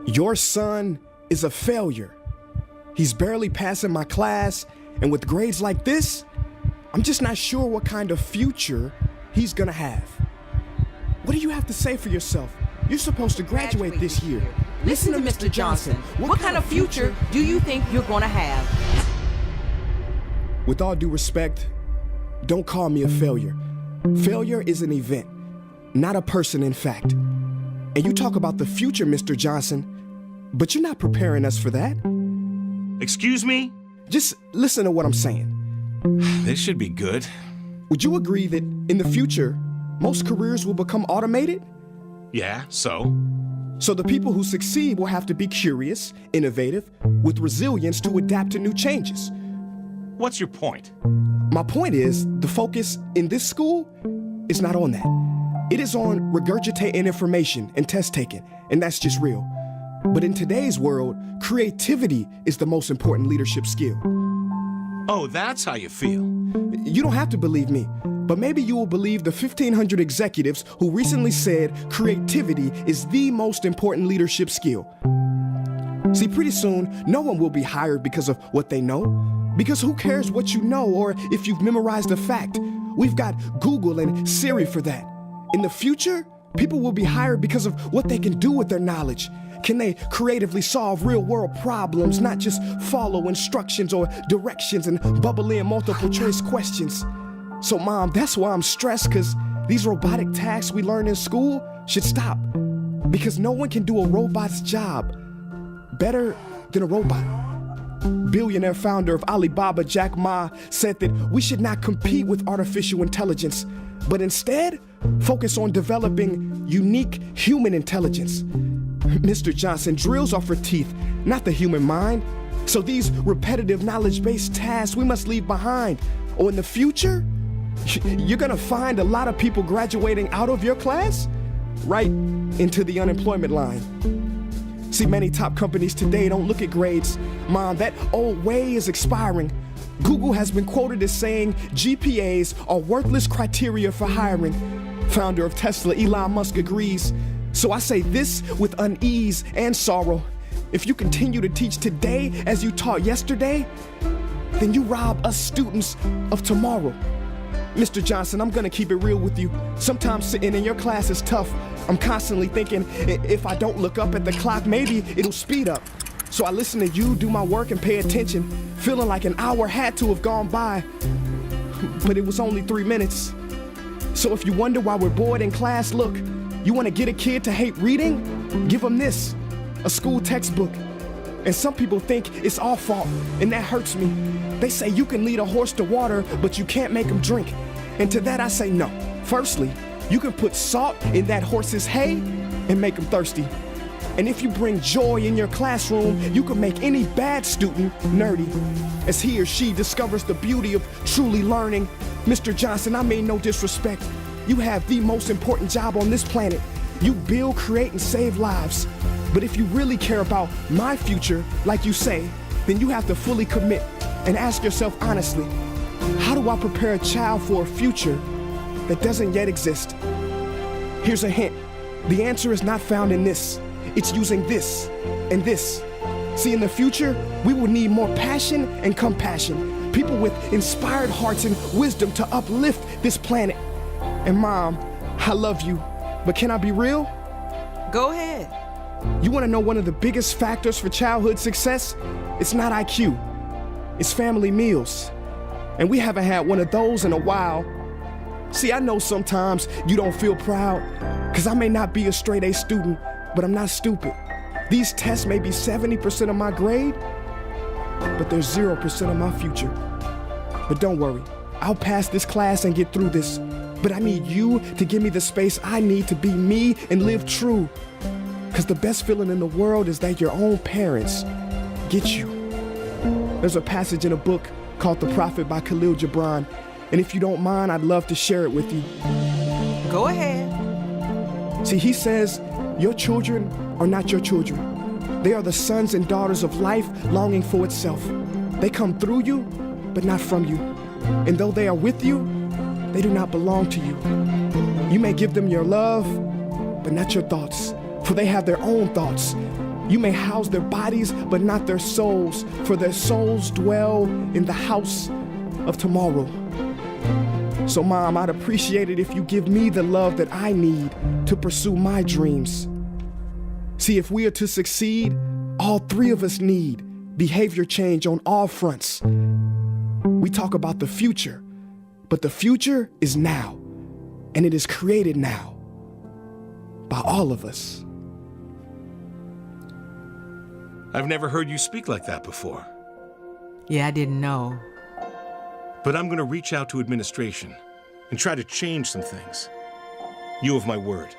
Your son is a failure. He's barely passing my class, and with grades like this, I'm just not sure what kind of future he's gonna have. What do you have to say for yourself? You're supposed to graduate this year. Listen to Mr. Johnson. What kind of future do you think you're going to have? With all due respect, don't call me a failure. Failure is an event, not a person, in fact. And you talk about the future, Mr. Johnson, but you're not preparing us for that. Excuse me? Just listen to what I'm saying. This should be good. Would you agree that in the future, most careers will become automated? Yeah, so? So the people who succeed will have to be curious, innovative, with resilience to adapt to new changes. What's your point? My point is, the focus in this school is not on that. It is on regurgitating information and test taking, and that's just real. But in today's world, creativity is the most important leadership skill. Oh, that's how you feel. You don't have to believe me, but maybe you will believe the 1,500 executives who recently said creativity is the most important leadership skill. See, pretty soon, no one will be hired because of what they know. Because who cares what you know or if you've memorized a fact? We've got Google and Siri for that. In the future, people will be hired because of what they can do with their knowledge. Can they creatively solve real-world problems, not just follow instructions or directions and bubble in multiple choice questions? So, Mom, that's why I'm stressed, because these robotic tasks we learn in school should stop. Because no one can do a robot's job better than a robot. Billionaire founder of Alibaba, Jack Ma, said that we should not compete with artificial intelligence, but instead focus on developing unique human intelligence. Mr. Johnson, drills are for teeth, not the human mind. So these repetitive knowledge-based tasks we must leave behind. Or in the future, you're gonna find a lot of people graduating out of your class right into the unemployment line. See, many top companies today don't look at grades. Mom, that old way is expiring. Google has been quoted as saying GPAs are worthless criteria for hiring. Founder of Tesla, Elon Musk, agrees. So I say this with unease and sorrow. If you continue to teach today as you taught yesterday, then you rob us students of tomorrow. Mr. Johnson, I'm gonna keep it real with you. Sometimes sitting in your class is tough. I'm constantly thinking, if I don't look up at the clock, maybe it'll speed up. So I listen to you do my work and pay attention, feeling like an hour had to have gone by, but it was only 3 minutes. So if you wonder why we're bored in class, look, you wanna get a kid to hate reading? Give them this, a school textbook. And some people think it's our fault, and that hurts me. They say you can lead a horse to water, but you can't make him drink. And to that I say no. Firstly, you can put salt in that horse's hay and make him thirsty. And if you bring joy in your classroom, you can make any bad student nerdy, as he or she discovers the beauty of truly learning. Mr. Johnson, I mean no disrespect. You have the most important job on this planet. You build, create, and save lives. But if you really care about my future, like you say, then you have to fully commit and ask yourself honestly, how do I prepare a child for a future that doesn't yet exist? Here's a hint. The answer is not found in this. It's using this and this. See, in the future, we will need more passion and compassion. People with inspired hearts and wisdom to uplift this planet. And Mom, I love you, but can I be real? Go ahead. You want to know one of the biggest factors for childhood success? It's not IQ. It's family meals. And we haven't had one of those in a while. See, I know sometimes you don't feel proud, because I may not be a straight A student, but I'm not stupid. These tests may be 70% of my grade, but they're 0% of my future. But don't worry, I'll pass this class and get through this. But I need you to give me the space I need to be me and live true. Because the best feeling in the world is that your own parents get you. There's a passage in a book called The Prophet by Khalil Gibran, and if you don't mind, I'd love to share it with you. Go ahead. See, he says, your children are not your children. They are the sons and daughters of life longing for itself. They come through you, but not from you. And though they are with you, they do not belong to you. You may give them your love, but not your thoughts, for they have their own thoughts. You may house their bodies, but not their souls, for their souls dwell in the house of tomorrow. So, Mom, I'd appreciate it if you give me the love that I need to pursue my dreams. See, if we are to succeed, all three of us need behavior change on all fronts. We talk about the future, but the future is now, and it is created now by all of us. I've never heard you speak like that before. Yeah, I didn't know. But I'm going to reach out to administration and try to change some things. You have my word.